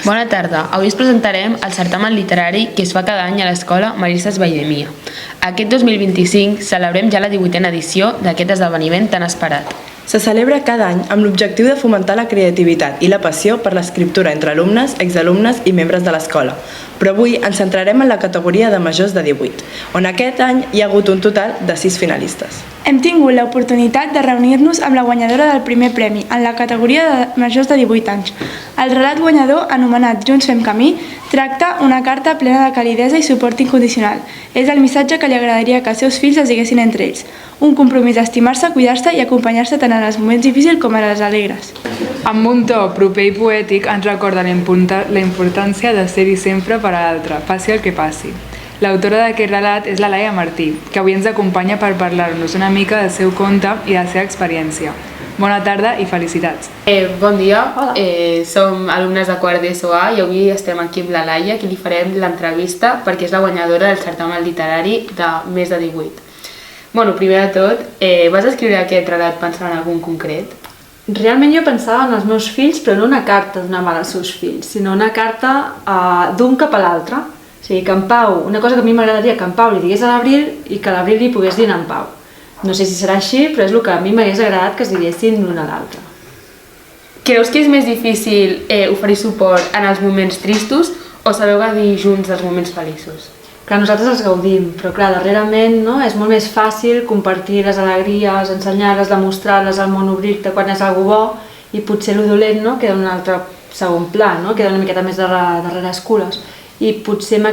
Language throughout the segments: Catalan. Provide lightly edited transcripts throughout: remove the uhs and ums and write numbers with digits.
Bona tarda. Avui us presentarem el certamen literari que es fa cada any a l'Escola Maristes Valldemossa. Aquest 2025 celebrem ja la 18a edició d'aquest esdeveniment tan esperat. Se celebra cada any amb l'objectiu de fomentar la creativitat i la passió per l'escriptura entre alumnes, exalumnes i membres de l'escola. Però avui ens centrarem en la categoria de majors de 18, on aquest any hi ha hagut un total de 6 finalistes. Hem tingut l'oportunitat de reunir-nos amb la guanyadora del primer premi en la categoria de majors de 18 anys. El relat guanyador, anomenat Junts fem camí, tracta una carta plena de calidesa i suport incondicional. És el missatge que li agradaria que els seus fills es diguessin entre ells. Un compromís d'estimar-se, cuidar-se i acompanyar-se tant en els moments difícils com en els alegres. Amb un to proper i poètic ens recorda la importància de ser-hi sempre per a l'altre, passi el que passi. L'autora d'aquest relat és la Laia Martí, que avui ens acompanya per parlar-nos una mica del seu conte i de la seva experiència. Bona tarda i felicitats. Bon dia, som alumnes de quart d'ESO A i avui estem aquí amb la Laia, que li farem l'entrevista perquè és la guanyadora del certamen literari de més de 18. Bueno, primer de tot, vas escriure aquest relat pensant en algun concret? Realment jo pensava en els meus fills, però no una carta d'una mare als seus fills, sinó una carta d'un cap a l'altre. O sigui, que en Pau, una cosa que a mi m'agradaria que en Pau li digués a l'Abril i que l'Abril li pogués dir a en Pau. No sé si serà així, però és el que a mi m'hagués agradat que es diguessin l'un a l'altre. Creus que és més difícil oferir suport en els moments tristos o sabeu gaudir junts dels moments feliços? Clar, nosaltres els gaudim, però clar, darrerament és molt més fàcil compartir les alegries, ensenyar-les, demostrar-les al món obrir-te quan és algo bo i potser el dolent queda en un altre segon pla, queda una miqueta més darrere escules. I potser amb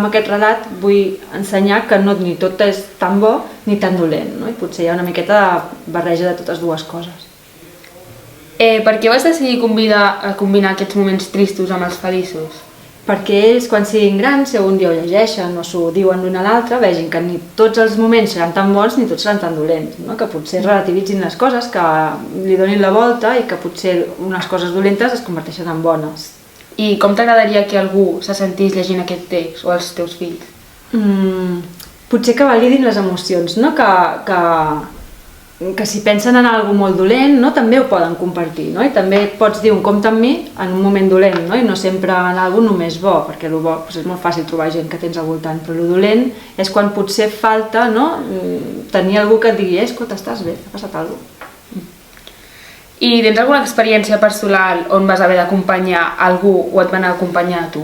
aquest relat vull ensenyar que ni tot és tan bo ni tan dolent, i potser hi ha una miqueta de barreja de totes dues coses. Per què vas decidir combinar aquests moments tristos amb els feliços? Perquè ells, quan siguin grans, si algun dia ho llegeixen o s'ho diuen l'un a l'altre, vegin que ni tots els moments seran tan bons ni tots seran tan dolents, que potser relativitzin les coses, que li donin la volta i que potser unes coses dolentes es converteixen en bones. I com t'agradaria que algú se sentís llegint aquest text, o els teus fills? Potser que validin les emocions, que si pensen en alguna cosa molt dolent, també ho poden compartir, i també pots dir un compte amb mi en un moment dolent, i no sempre en alguna cosa només bo, perquè el bo és molt fàcil trobar gent que tens al voltant, però el dolent és quan potser falta tenir algú que et digui escolta, estàs bé, ha passat alguna cosa. I tens alguna experiència personal on vas haver d'acompanyar algú o et van acompanyar a tu?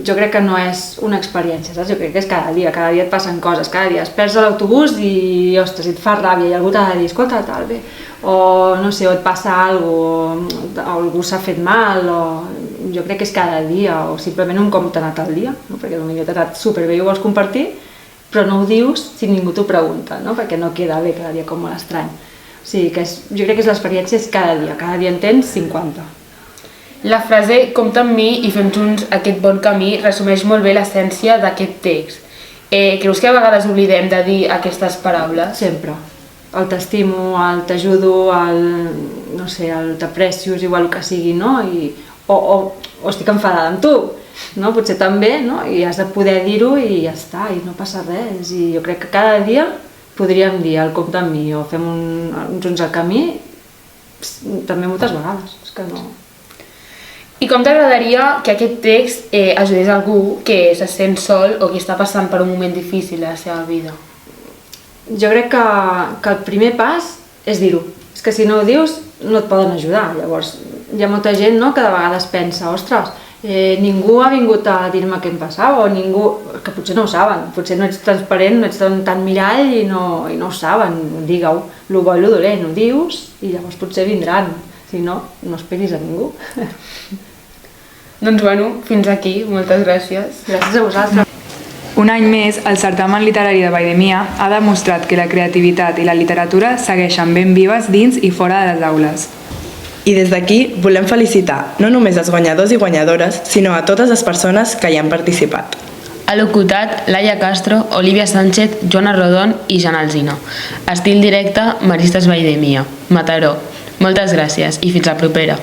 Jo crec que no és una experiència, saps? Jo crec que és cada dia et passen coses, cada dia es perds a l'autobús i, ostres, et fa ràbia i algú t'ha de dir, escolta, tal, bé, o no sé, o et passa alguna cosa, o algú s'ha fet mal, o jo crec que és cada dia, o simplement un com t'ha anat el dia, perquè potser t'ha anat superbé i ho vols compartir, però no ho dius si ningú t'ho pregunta, perquè no queda bé cada dia com molt estrany. O sigui, jo crec que l'experiència és cada dia en tens 50. La frase compta amb mi i fem junts aquest bon camí resumeix molt bé l'essència d'aquest text. Creus que a vegades oblidem de dir aquestes paraules? Sempre. El t'estimo, el t'ajudo, no sé, el t'aprecio, és igual el que sigui, o estic enfadada amb tu, potser també, i has de poder dir-ho i ja està, i no passa res. I jo crec que cada dia podríem dir el compte amb mi o fem junts el camí, també moltes vegades, és que no. I com t'agradaria que aquest text ajudés algú que se sent sol o que està passant per un moment difícil a la seva vida? Jo crec que el primer pas és dir-ho. És que si no ho dius no et poden ajudar. Llavors hi ha molta gent que de vegades pensa, ostres, ningú ha vingut a dir-me què em passava, o ningú, que potser no ho saben, potser no ets transparent, no ets tan mirall i no ho saben, digue-ho, el bo i el dolent, ho dius i llavors potser vindran, si no, no esperis a ningú. Doncs bueno, fins aquí, moltes gràcies. Gràcies a vosaltres. Un any més, el certamen literari de Valldemossa ha demostrat que la creativitat i la literatura segueixen ben vives dins i fora de les aules. I des d'aquí volem felicitar no només els guanyadors i guanyadores, sinó a totes les persones que hi han participat. Ha locutat Laia Castro, Olivia Sánchez, Joana Rodon i Jan Alsina. Estil directe, Maristes Valldemossa, Mataró. Moltes gràcies i fins la propera.